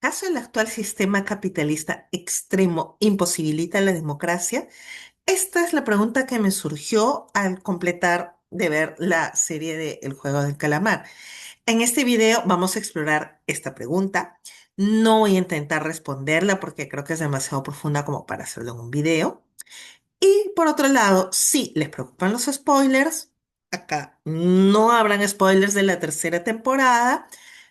¿Acaso el actual sistema capitalista extremo imposibilita la democracia? Esta es la pregunta que me surgió al completar de ver la serie de El juego del calamar. En este video vamos a explorar esta pregunta. No voy a intentar responderla porque creo que es demasiado profunda como para hacerlo en un video. Y por otro lado, si les preocupan los spoilers, acá no habrán spoilers de la tercera temporada.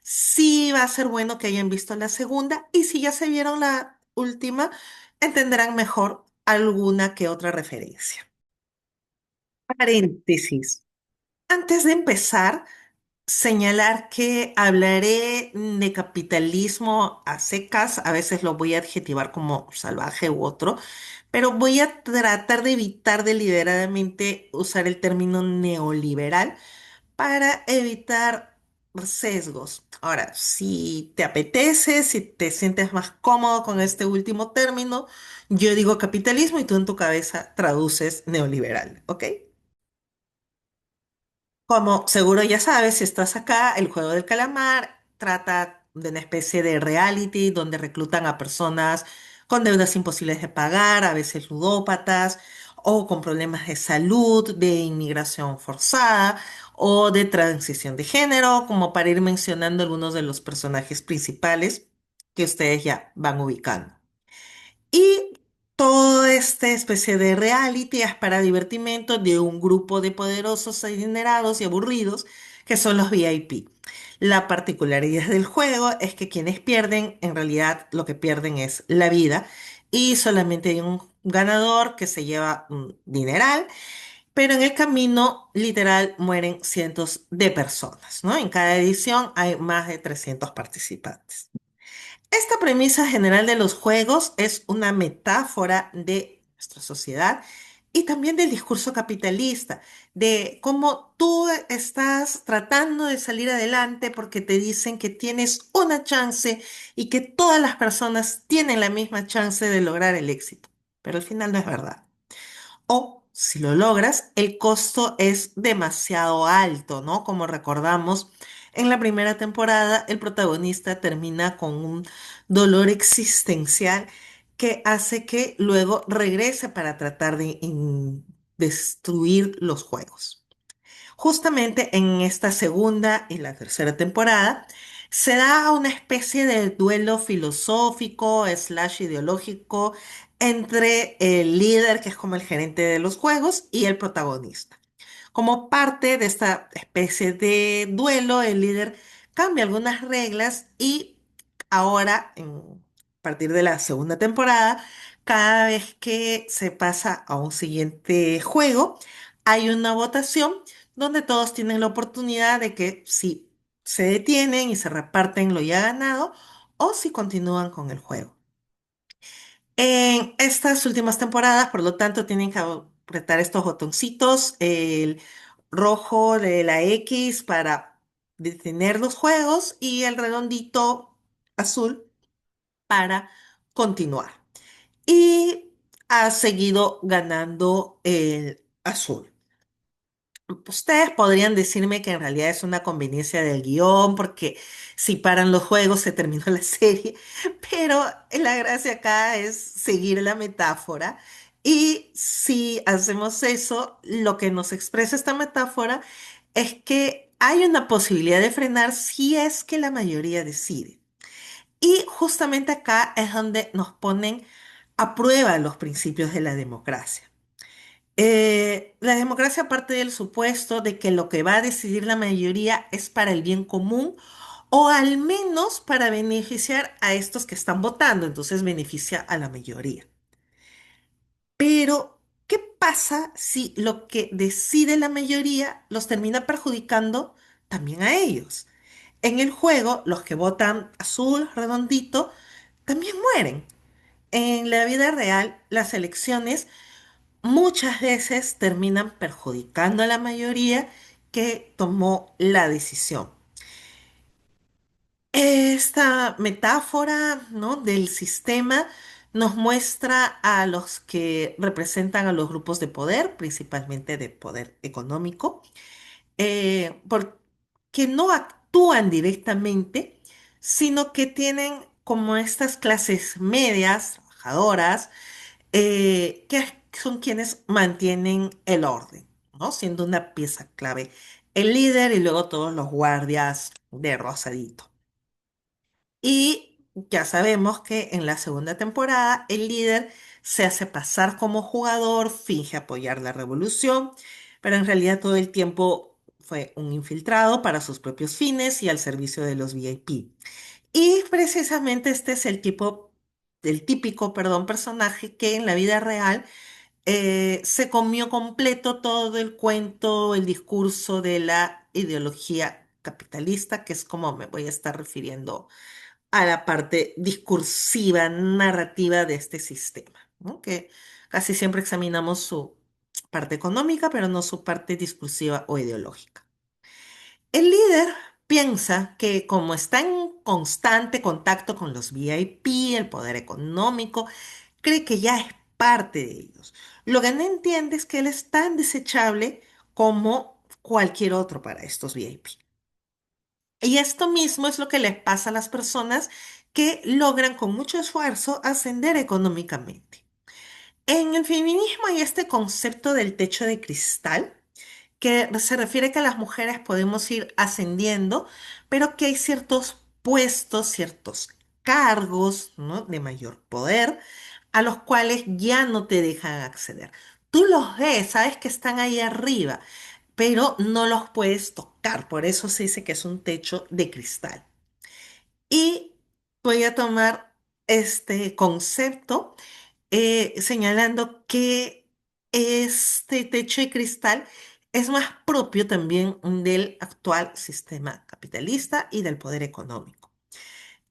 Sí va a ser bueno que hayan visto la segunda y si ya se vieron la última, entenderán mejor alguna que otra referencia. Paréntesis. Antes de empezar, señalar que hablaré de capitalismo a secas, a veces lo voy a adjetivar como salvaje u otro, pero voy a tratar de evitar deliberadamente usar el término neoliberal para evitar sesgos. Ahora, si te apetece, si te sientes más cómodo con este último término, yo digo capitalismo y tú en tu cabeza traduces neoliberal, ¿ok? Como seguro ya sabes, si estás acá, el juego del calamar trata de una especie de reality donde reclutan a personas con deudas imposibles de pagar, a veces ludópatas, o con problemas de salud, de inmigración forzada o de transición de género, como para ir mencionando algunos de los personajes principales que ustedes ya van ubicando. Y toda esta especie de reality es para divertimento de un grupo de poderosos, adinerados y aburridos que son los VIP. La particularidad del juego es que quienes pierden, en realidad lo que pierden es la vida y solamente hay un ganador que se lleva un dineral, pero en el camino literal mueren cientos de personas, ¿no? En cada edición hay más de 300 participantes. Esta premisa general de los juegos es una metáfora de nuestra sociedad y también del discurso capitalista, de cómo tú estás tratando de salir adelante porque te dicen que tienes una chance y que todas las personas tienen la misma chance de lograr el éxito. Pero al final no es verdad. O si lo logras, el costo es demasiado alto, ¿no? Como recordamos, en la primera temporada el protagonista termina con un dolor existencial que hace que luego regrese para tratar de destruir los juegos. Justamente en esta segunda y la tercera temporada se da una especie de duelo filosófico slash ideológico entre el líder, que es como el gerente de los juegos, y el protagonista. Como parte de esta especie de duelo, el líder cambia algunas reglas y ahora, a partir de la segunda temporada, cada vez que se pasa a un siguiente juego, hay una votación donde todos tienen la oportunidad de que si se detienen y se reparten lo ya ganado o si continúan con el juego. En estas últimas temporadas, por lo tanto, tienen que apretar estos botoncitos, el rojo de la X para detener los juegos y el redondito azul para continuar. Y ha seguido ganando el azul. Ustedes podrían decirme que en realidad es una conveniencia del guión, porque si paran los juegos se terminó la serie, pero la gracia acá es seguir la metáfora. Y si hacemos eso, lo que nos expresa esta metáfora es que hay una posibilidad de frenar si es que la mayoría decide. Y justamente acá es donde nos ponen a prueba los principios de la democracia. La democracia parte del supuesto de que lo que va a decidir la mayoría es para el bien común o al menos para beneficiar a estos que están votando, entonces beneficia a la mayoría. Pero, ¿qué pasa si lo que decide la mayoría los termina perjudicando también a ellos? En el juego, los que votan azul, redondito, también mueren. En la vida real, las elecciones muchas veces terminan perjudicando a la mayoría que tomó la decisión. Esta metáfora, ¿no?, del sistema nos muestra a los que representan a los grupos de poder, principalmente de poder económico, porque no actúan directamente, sino que tienen como estas clases medias, trabajadoras, que son quienes mantienen el orden, ¿no? Siendo una pieza clave el líder y luego todos los guardias de rosadito. Y ya sabemos que en la segunda temporada el líder se hace pasar como jugador, finge apoyar la revolución, pero en realidad todo el tiempo fue un infiltrado para sus propios fines y al servicio de los VIP. Y precisamente este es el típico, perdón, personaje que en la vida real se comió completo todo el cuento, el discurso de la ideología capitalista, que es como me voy a estar refiriendo a la parte discursiva, narrativa de este sistema, ¿no? Que casi siempre examinamos su parte económica, pero no su parte discursiva o ideológica. El líder piensa que como está en constante contacto con los VIP, el poder económico, cree que ya es parte de ellos. Lo que no entiende es que él es tan desechable como cualquier otro para estos VIP. Y esto mismo es lo que les pasa a las personas que logran con mucho esfuerzo ascender económicamente. En el feminismo hay este concepto del techo de cristal, que se refiere a que las mujeres podemos ir ascendiendo, pero que hay ciertos puestos, ciertos cargos, ¿no? De mayor poder, a los cuales ya no te dejan acceder. Tú los ves, sabes que están ahí arriba, pero no los puedes tocar, por eso se dice que es un techo de cristal. Y voy a tomar este concepto señalando que este techo de cristal es más propio también del actual sistema capitalista y del poder económico.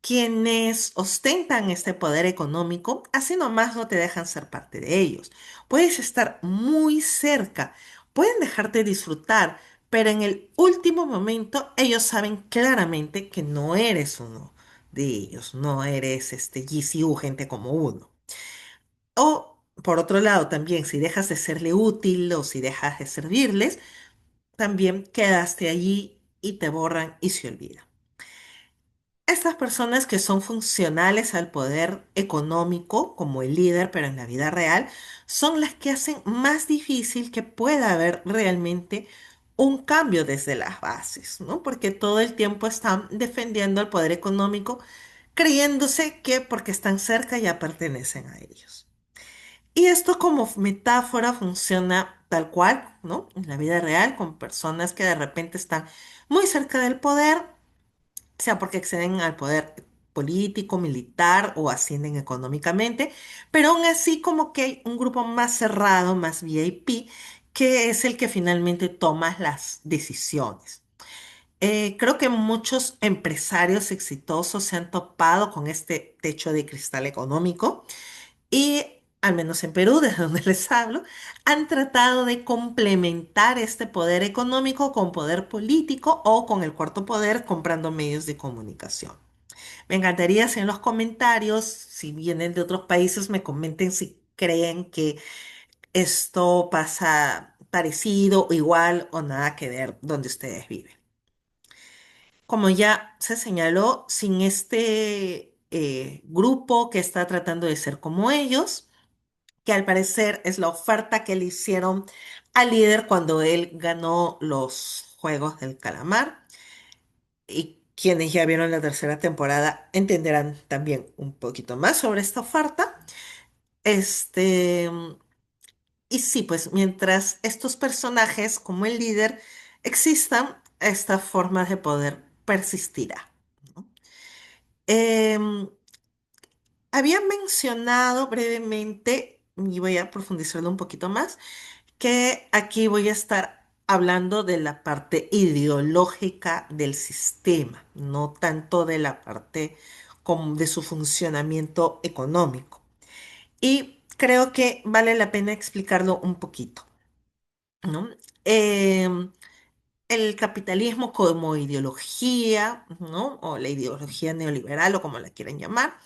Quienes ostentan este poder económico, así nomás no te dejan ser parte de ellos. Puedes estar muy cerca, pueden dejarte disfrutar, pero en el último momento ellos saben claramente que no eres uno de ellos, no eres este GCU, gente como uno. O, por otro lado, también si dejas de serle útil o si dejas de servirles, también quedaste allí y te borran y se olvidan. Estas personas que son funcionales al poder económico, como el líder, pero en la vida real, son las que hacen más difícil que pueda haber realmente un cambio desde las bases, ¿no? Porque todo el tiempo están defendiendo el poder económico, creyéndose que porque están cerca ya pertenecen a ellos. Y esto como metáfora funciona tal cual, ¿no? En la vida real, con personas que de repente están muy cerca del poder, sea porque acceden al poder político, militar o ascienden económicamente, pero aún así como que hay un grupo más cerrado, más VIP, que es el que finalmente toma las decisiones. Creo que muchos empresarios exitosos se han topado con este techo de cristal económico y, al menos en Perú, desde donde les hablo, han tratado de complementar este poder económico con poder político o con el cuarto poder comprando medios de comunicación. Me encantaría si en los comentarios, si vienen de otros países, me comenten si creen que esto pasa parecido o igual o nada que ver donde ustedes viven. Como ya se señaló, sin este grupo que está tratando de ser como ellos, que al parecer es la oferta que le hicieron al líder cuando él ganó los Juegos del Calamar. Y quienes ya vieron la tercera temporada entenderán también un poquito más sobre esta oferta. Este, y sí, pues mientras estos personajes como el líder existan, esta forma de poder persistirá, ¿no? Em, Había mencionado brevemente, y voy a profundizarlo un poquito más, que aquí voy a estar hablando de la parte ideológica del sistema, no tanto de la parte como de su funcionamiento económico. Y creo que vale la pena explicarlo un poquito, ¿no? Em, el capitalismo como ideología, ¿no? O la ideología neoliberal o como la quieran llamar,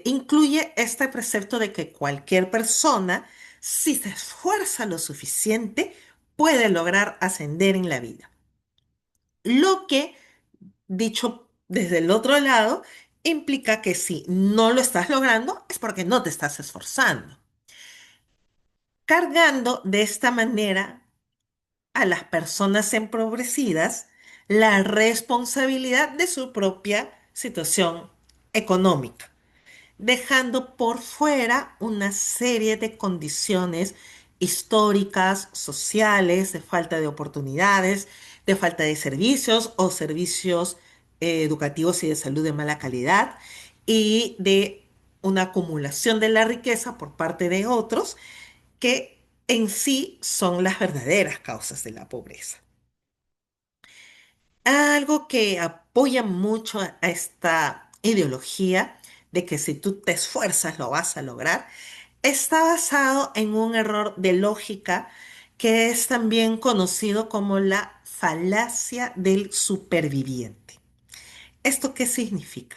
incluye este precepto de que cualquier persona, si se esfuerza lo suficiente, puede lograr ascender en la vida. Lo que, dicho desde el otro lado, implica que si no lo estás logrando es porque no te estás esforzando. Cargando de esta manera a las personas empobrecidas la responsabilidad de su propia situación económica, dejando por fuera una serie de condiciones históricas, sociales, de falta de oportunidades, de falta de servicios o servicios educativos y de salud de mala calidad y de una acumulación de la riqueza por parte de otros que en sí son las verdaderas causas de la pobreza. Algo que apoya mucho a esta ideología de que si tú te esfuerzas lo vas a lograr, está basado en un error de lógica que es también conocido como la falacia del superviviente. ¿Esto qué significa?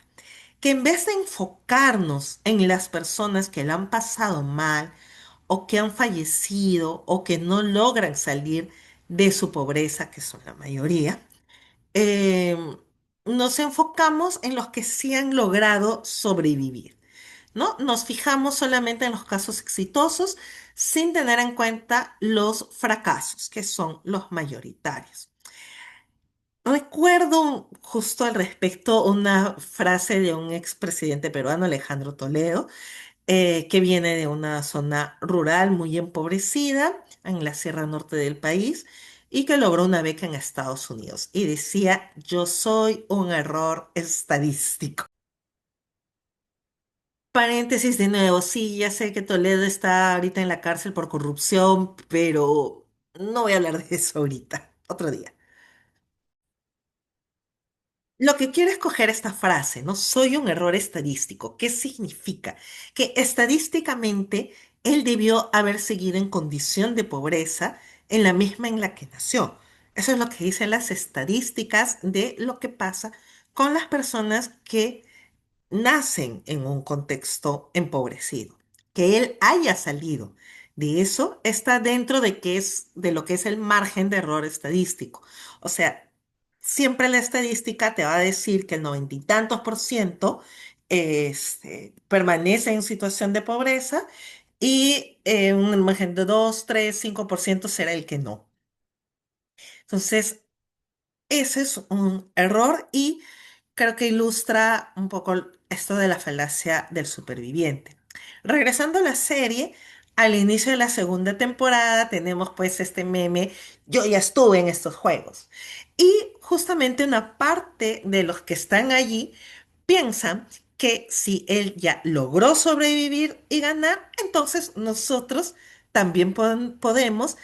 Que en vez de enfocarnos en las personas que la han pasado mal o que han fallecido o que no logran salir de su pobreza, que son la mayoría, eh, nos enfocamos en los que sí han logrado sobrevivir, ¿no? Nos fijamos solamente en los casos exitosos sin tener en cuenta los fracasos, que son los mayoritarios. Recuerdo justo al respecto una frase de un expresidente peruano, Alejandro Toledo, que viene de una zona rural muy empobrecida en la sierra norte del país y que logró una beca en Estados Unidos. Y decía, yo soy un error estadístico. Paréntesis de nuevo, sí, ya sé que Toledo está ahorita en la cárcel por corrupción, pero no voy a hablar de eso ahorita, otro día. Lo que quiero es coger esta frase, ¿no? Soy un error estadístico. ¿Qué significa? Que estadísticamente él debió haber seguido en condición de pobreza en la misma en la que nació. Eso es lo que dicen las estadísticas de lo que pasa con las personas que nacen en un contexto empobrecido. Que él haya salido de eso está dentro de de lo que es el margen de error estadístico. O sea, siempre la estadística te va a decir que el noventa y tantos por ciento permanece en situación de pobreza y un margen de 2, 3, 5% será el que no. Entonces, ese es un error y creo que ilustra un poco esto de la falacia del superviviente. Regresando a la serie, al inicio de la segunda temporada tenemos pues este meme, yo ya estuve en estos juegos. Y justamente una parte de los que están allí piensan que si él ya logró sobrevivir y ganar, entonces nosotros también podemos,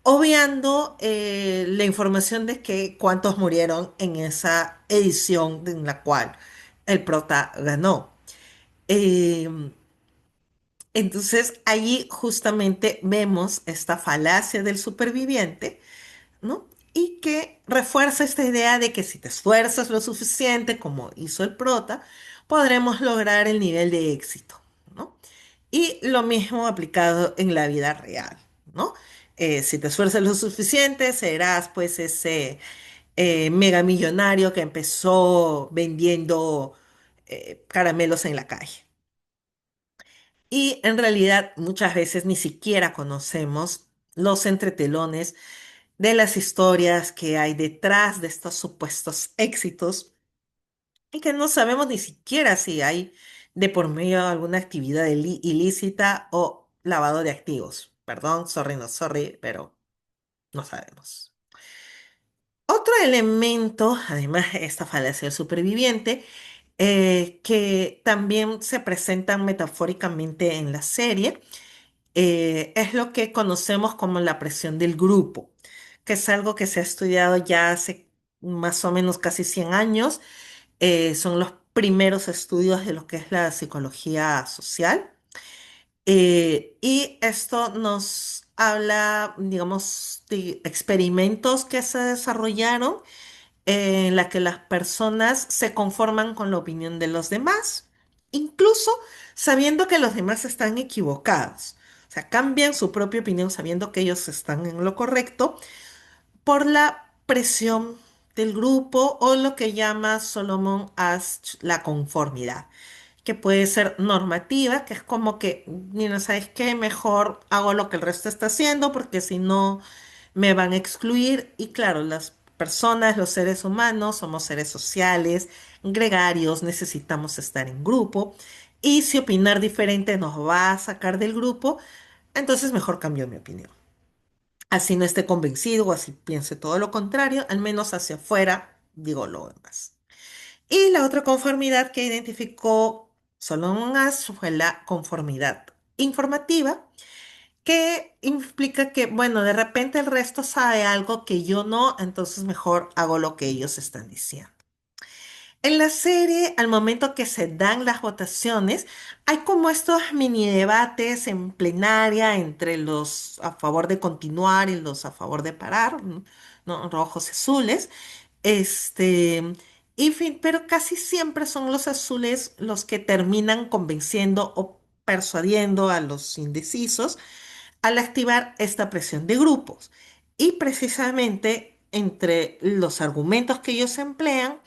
obviando la información de que cuántos murieron en esa edición en la cual el prota ganó. Eh, entonces, allí justamente vemos esta falacia del superviviente, ¿no? Y que refuerza esta idea de que si te esfuerzas lo suficiente, como hizo el prota, podremos lograr el nivel de éxito, ¿no? Y lo mismo aplicado en la vida real, ¿no? Si te esfuerzas lo suficiente, serás pues ese mega millonario que empezó vendiendo caramelos en la calle. Y en realidad muchas veces ni siquiera conocemos los entretelones de las historias que hay detrás de estos supuestos éxitos y que no sabemos ni siquiera si hay de por medio alguna actividad ilícita o lavado de activos. Perdón, sorry, no sorry, pero no sabemos. Otro elemento, además de esta falacia del superviviente, que también se presentan metafóricamente en la serie, es lo que conocemos como la presión del grupo, que es algo que se ha estudiado ya hace más o menos casi 100 años. Son los primeros estudios de lo que es la psicología social. Y esto nos habla, digamos, de experimentos que se desarrollaron en la que las personas se conforman con la opinión de los demás, incluso sabiendo que los demás están equivocados. O sea, cambian su propia opinión sabiendo que ellos están en lo correcto por la presión del grupo o lo que llama Solomon Asch la conformidad, que puede ser normativa, que es como que, mira, ¿sabes qué? Mejor hago lo que el resto está haciendo porque si no me van a excluir. Y claro, las personas, los seres humanos, somos seres sociales, gregarios, necesitamos estar en grupo. Y si opinar diferente nos va a sacar del grupo, entonces mejor cambio mi opinión. Así no esté convencido o así piense todo lo contrario, al menos hacia afuera digo lo demás. Y la otra conformidad que identificó Solomon Asch fue la conformidad informativa, que implica que, bueno, de repente el resto sabe algo que yo no, entonces mejor hago lo que ellos están diciendo. En la serie, al momento que se dan las votaciones, hay como estos mini debates en plenaria entre los a favor de continuar y los a favor de parar, ¿no? Rojos y azules. Este, y fin, pero casi siempre son los azules los que terminan convenciendo o persuadiendo a los indecisos al activar esta presión de grupos. Y precisamente entre los argumentos que ellos emplean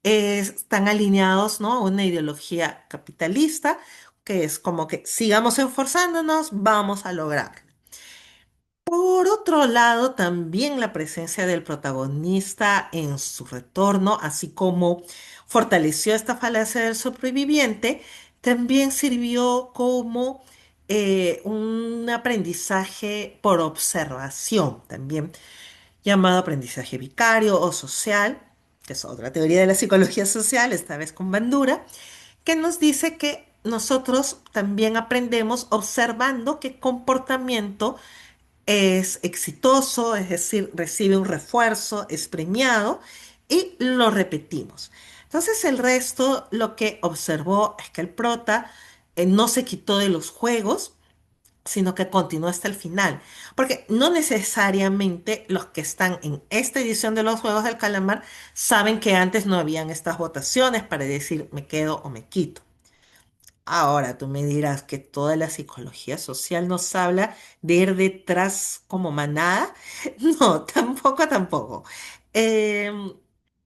están alineados, ¿no? a una ideología capitalista, que es como que sigamos esforzándonos, vamos a lograrlo. Por otro lado, también la presencia del protagonista en su retorno, así como fortaleció esta falacia del sobreviviente, también sirvió como un aprendizaje por observación, también llamado aprendizaje vicario o social, que es otra teoría de la psicología social, esta vez con Bandura, que nos dice que nosotros también aprendemos observando qué comportamiento es exitoso, es decir, recibe un refuerzo, es premiado y lo repetimos. Entonces el resto lo que observó es que el prota no se quitó de los juegos, sino que continuó hasta el final. Porque no necesariamente los que están en esta edición de los Juegos del Calamar saben que antes no habían estas votaciones para decir me quedo o me quito. Ahora tú me dirás que toda la psicología social nos habla de ir detrás como manada. No, tampoco, tampoco. Eh,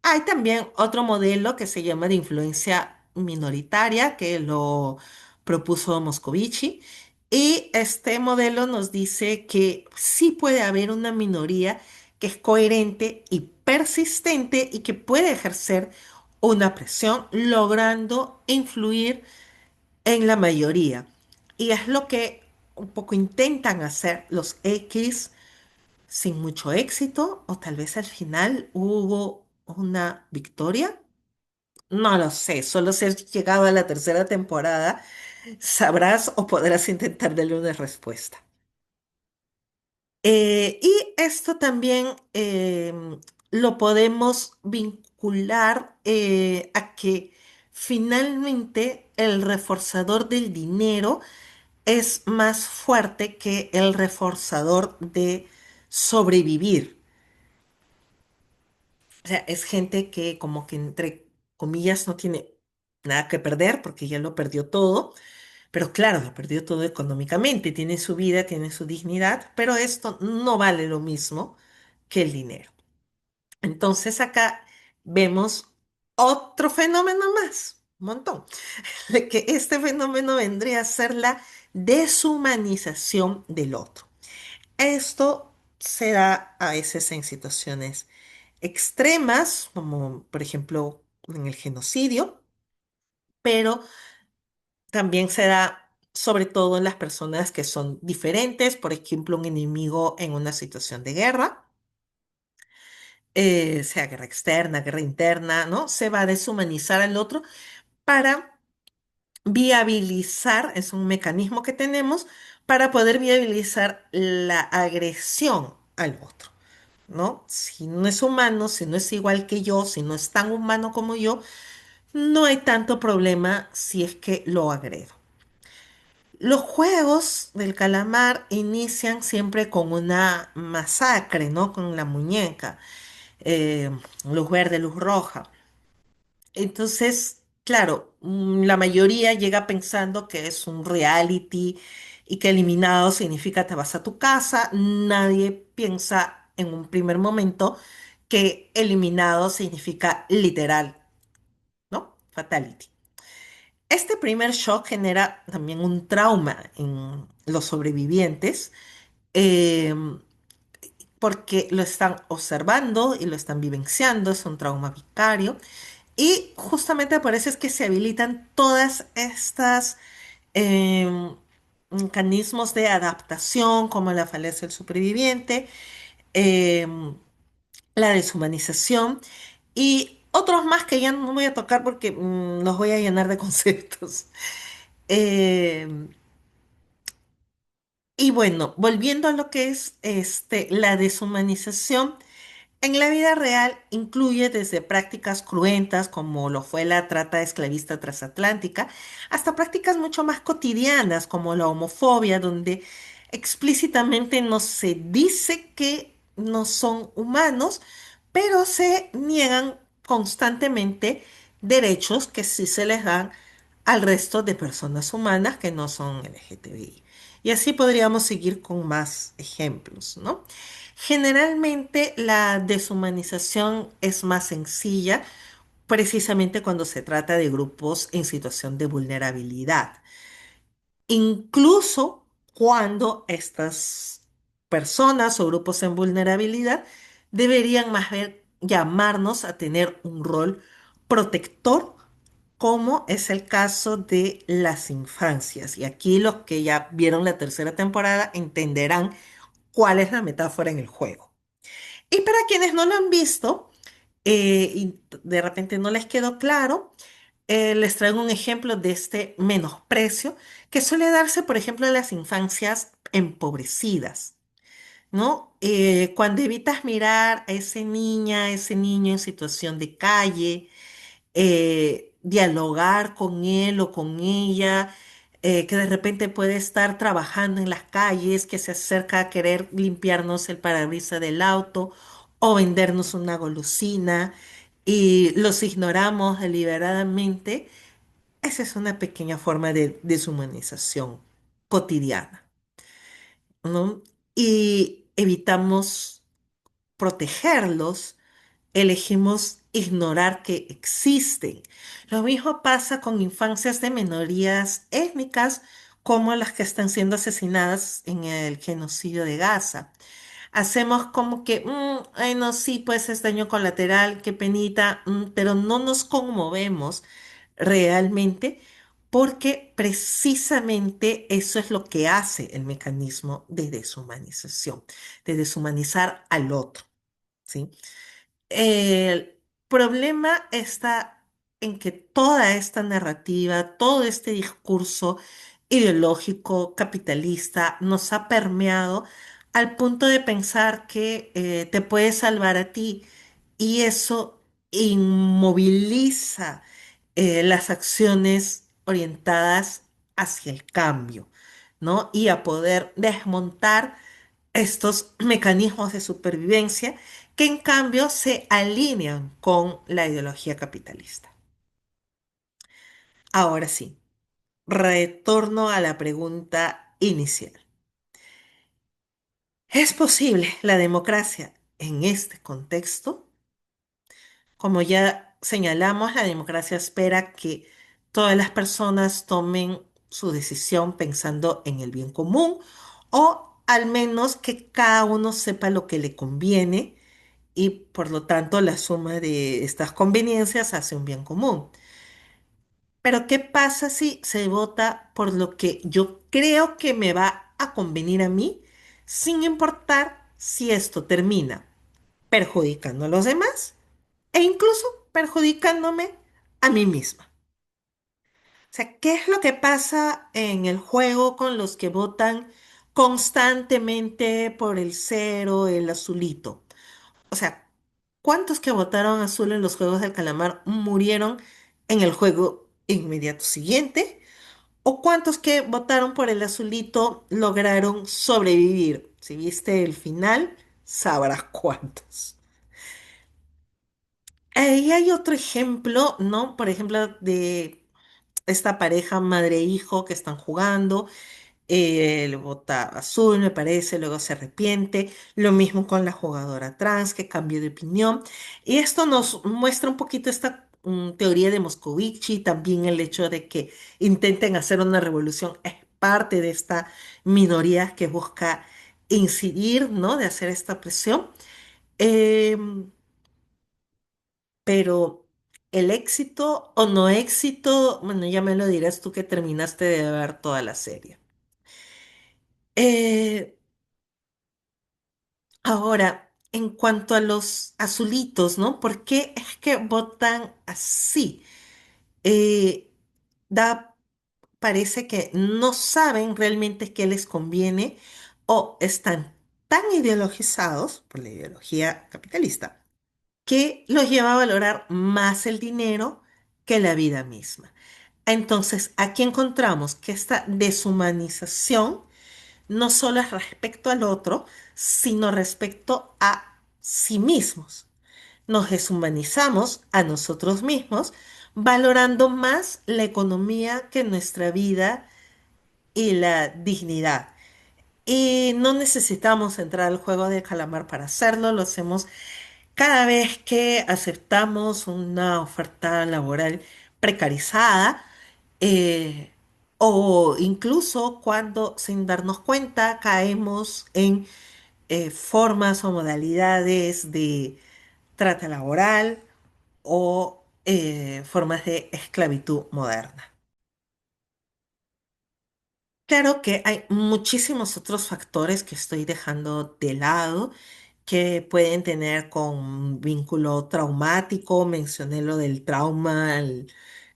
Hay también otro modelo que se llama de influencia minoritaria, que lo propuso Moscovici. Y este modelo nos dice que sí puede haber una minoría que es coherente y persistente y que puede ejercer una presión, logrando influir en la mayoría. Y es lo que un poco intentan hacer los X sin mucho éxito, o tal vez al final hubo una victoria. No lo sé, solo si has llegado a la tercera temporada, sabrás o podrás intentar darle una respuesta. Y esto también lo podemos vincular a que finalmente el reforzador del dinero es más fuerte que el reforzador de sobrevivir. O sea, es gente que como que entre comillas no tiene nada que perder porque ya lo perdió todo, pero claro, lo perdió todo económicamente, tiene su vida, tiene su dignidad, pero esto no vale lo mismo que el dinero. Entonces acá vemos otro fenómeno más, un montón, de que este fenómeno vendría a ser la deshumanización del otro. Esto se da a veces en situaciones extremas, como por ejemplo en el genocidio, pero también se da sobre todo en las personas que son diferentes, por ejemplo, un enemigo en una situación de guerra, sea guerra externa, guerra interna, ¿no? Se va a deshumanizar al otro para viabilizar, es un mecanismo que tenemos para poder viabilizar la agresión al otro. ¿No? Si no es humano, si no es igual que yo, si no es tan humano como yo, no hay tanto problema si es que lo agredo. Los juegos del calamar inician siempre con una masacre, ¿no? Con la muñeca, luz verde, luz roja. Entonces, claro, la mayoría llega pensando que es un reality y que eliminado significa te vas a tu casa. Nadie piensa en un primer momento que eliminado significa literal, ¿no? Fatality. Este primer shock genera también un trauma en los sobrevivientes, eh, porque lo están observando y lo están vivenciando, es un trauma vicario. Y justamente por eso es que se habilitan todas estas mecanismos de adaptación, como la falacia del superviviente, em, la deshumanización y otros más que ya no voy a tocar porque los voy a llenar de conceptos. Em, y bueno, volviendo a lo que es la deshumanización. En la vida real incluye desde prácticas cruentas como lo fue la trata esclavista transatlántica, hasta prácticas mucho más cotidianas como la homofobia, donde explícitamente no se dice que no son humanos, pero se niegan constantemente derechos que sí se les dan al resto de personas humanas que no son LGTBI. Y así podríamos seguir con más ejemplos, ¿no? Generalmente la deshumanización es más sencilla precisamente cuando se trata de grupos en situación de vulnerabilidad, incluso cuando estas personas o grupos en vulnerabilidad deberían más bien llamarnos a tener un rol protector, como es el caso de las infancias. Y aquí los que ya vieron la tercera temporada entenderán cuál es la metáfora en el juego. Y para quienes no lo han visto y de repente no les quedó claro, les traigo un ejemplo de este menosprecio que suele darse, por ejemplo, en las infancias empobrecidas, ¿no? Cuando evitas mirar a ese niña, a ese niño en situación de calle, dialogar con él o con ella, que de repente puede estar trabajando en las calles, que se acerca a querer limpiarnos el parabrisas del auto o vendernos una golosina y los ignoramos deliberadamente. Esa es una pequeña forma de deshumanización cotidiana, ¿no? Y evitamos protegerlos, elegimos ignorar que existen. Lo mismo pasa con infancias de minorías étnicas como las que están siendo asesinadas en el genocidio de Gaza. Hacemos como que, ay, no, sí, pues es daño colateral, qué penita, pero no nos conmovemos realmente porque precisamente eso es lo que hace el mecanismo de deshumanización, de deshumanizar al otro, ¿sí? El problema está en que toda esta narrativa, todo este discurso ideológico capitalista nos ha permeado al punto de pensar que te puede salvar a ti y eso inmoviliza las acciones orientadas hacia el cambio, ¿no? Y a poder desmontar estos mecanismos de supervivencia que en cambio se alinean con la ideología capitalista. Ahora sí, retorno a la pregunta inicial. ¿Es posible la democracia en este contexto? Como ya señalamos, la democracia espera que todas las personas tomen su decisión pensando en el bien común o al menos que cada uno sepa lo que le conviene y por lo tanto la suma de estas conveniencias hace un bien común. Pero ¿qué pasa si se vota por lo que yo creo que me va a convenir a mí, sin importar si esto termina perjudicando a los demás e incluso perjudicándome a mí misma? O sea, ¿qué es lo que pasa en el juego con los que votan constantemente por el cero, el azulito? O sea, ¿cuántos que votaron azul en los Juegos del Calamar murieron en el juego inmediato siguiente? ¿O cuántos que votaron por el azulito lograron sobrevivir? Si viste el final, sabrás cuántos. Y hay otro ejemplo, ¿no? Por ejemplo, de esta pareja madre-hijo que están jugando. Él vota azul, me parece, luego se arrepiente. Lo mismo con la jugadora trans que cambió de opinión. Y esto nos muestra un poquito esta teoría de Moscovici, también el hecho de que intenten hacer una revolución es parte de esta minoría que busca incidir, ¿no? De hacer esta presión. Em, pero el éxito o no éxito, bueno, ya me lo dirás tú que terminaste de ver toda la serie. Eh, Ahora, en cuanto a los azulitos, ¿no? ¿Por qué es que votan así? Eh, da, parece que no saben realmente qué les conviene o están tan ideologizados por la ideología capitalista que los lleva a valorar más el dinero que la vida misma. Entonces, aquí encontramos que esta deshumanización no solo es respecto al otro, sino respecto a sí mismos. Nos deshumanizamos a nosotros mismos, valorando más la economía que nuestra vida y la dignidad. Y no necesitamos entrar al juego de calamar para hacerlo, lo hacemos cada vez que aceptamos una oferta laboral precarizada, eh, o incluso cuando sin darnos cuenta caemos en formas o modalidades de trata laboral o formas de esclavitud moderna. Claro que hay muchísimos otros factores que estoy dejando de lado que pueden tener con vínculo traumático. Mencioné lo del trauma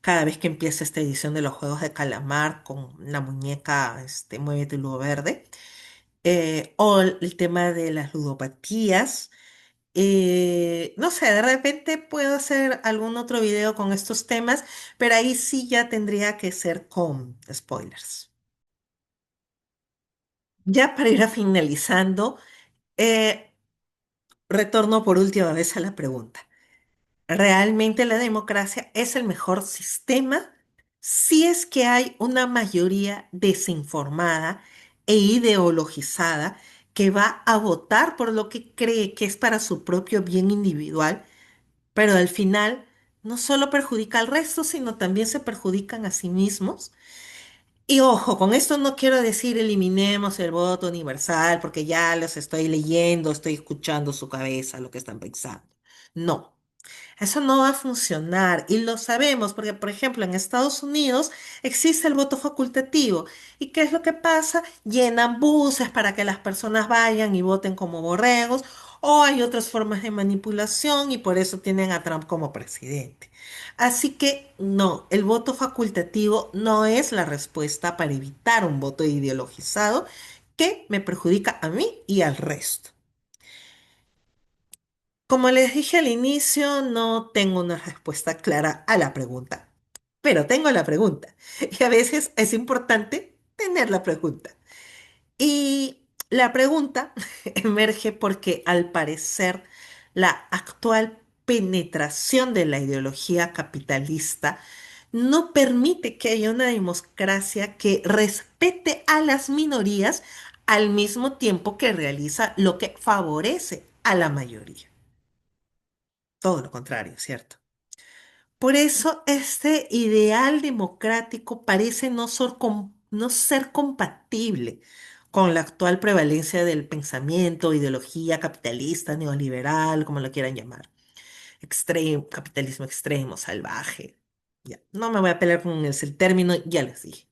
cada vez que empieza esta edición de los Juegos de Calamar con la muñeca Muévete Lugo Verde. O el tema de las ludopatías. No sé, de repente puedo hacer algún otro video con estos temas, pero ahí sí ya tendría que ser con spoilers. Ya para ir finalizando, eh, retorno por última vez a la pregunta. ¿Realmente la democracia es el mejor sistema si es que hay una mayoría desinformada e ideologizada que va a votar por lo que cree que es para su propio bien individual, pero al final no solo perjudica al resto, sino también se perjudican a sí mismos? Y ojo, con esto no quiero decir eliminemos el voto universal, porque ya los estoy leyendo, estoy escuchando su cabeza, lo que están pensando. No. Eso no va a funcionar y lo sabemos porque, por ejemplo, en Estados Unidos existe el voto facultativo. ¿Y qué es lo que pasa? Llenan buses para que las personas vayan y voten como borregos, o hay otras formas de manipulación y por eso tienen a Trump como presidente. Así que no, el voto facultativo no es la respuesta para evitar un voto ideologizado que me perjudica a mí y al resto. Como les dije al inicio, no tengo una respuesta clara a la pregunta, pero tengo la pregunta. Y a veces es importante tener la pregunta. Y la pregunta emerge porque al parecer la actual penetración de la ideología capitalista no permite que haya una democracia que respete a las minorías al mismo tiempo que realiza lo que favorece a la mayoría. Todo lo contrario, ¿cierto? Por eso este ideal democrático parece no ser compatible con la actual prevalencia del pensamiento, ideología capitalista, neoliberal, como lo quieran llamar. Capitalismo extremo, salvaje. Ya, no me voy a pelear con el término, ya les dije.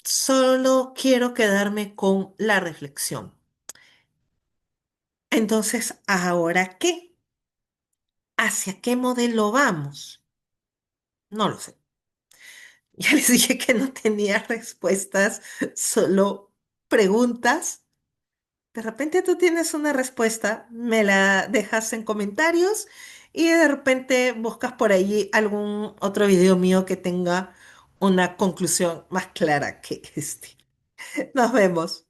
Solo quiero quedarme con la reflexión. Entonces, ¿ahora qué? ¿Hacia qué modelo vamos? No lo sé. Ya les dije que no tenía respuestas, solo preguntas. De repente tú tienes una respuesta, me la dejas en comentarios y de repente buscas por allí algún otro video mío que tenga una conclusión más clara que este. Nos vemos.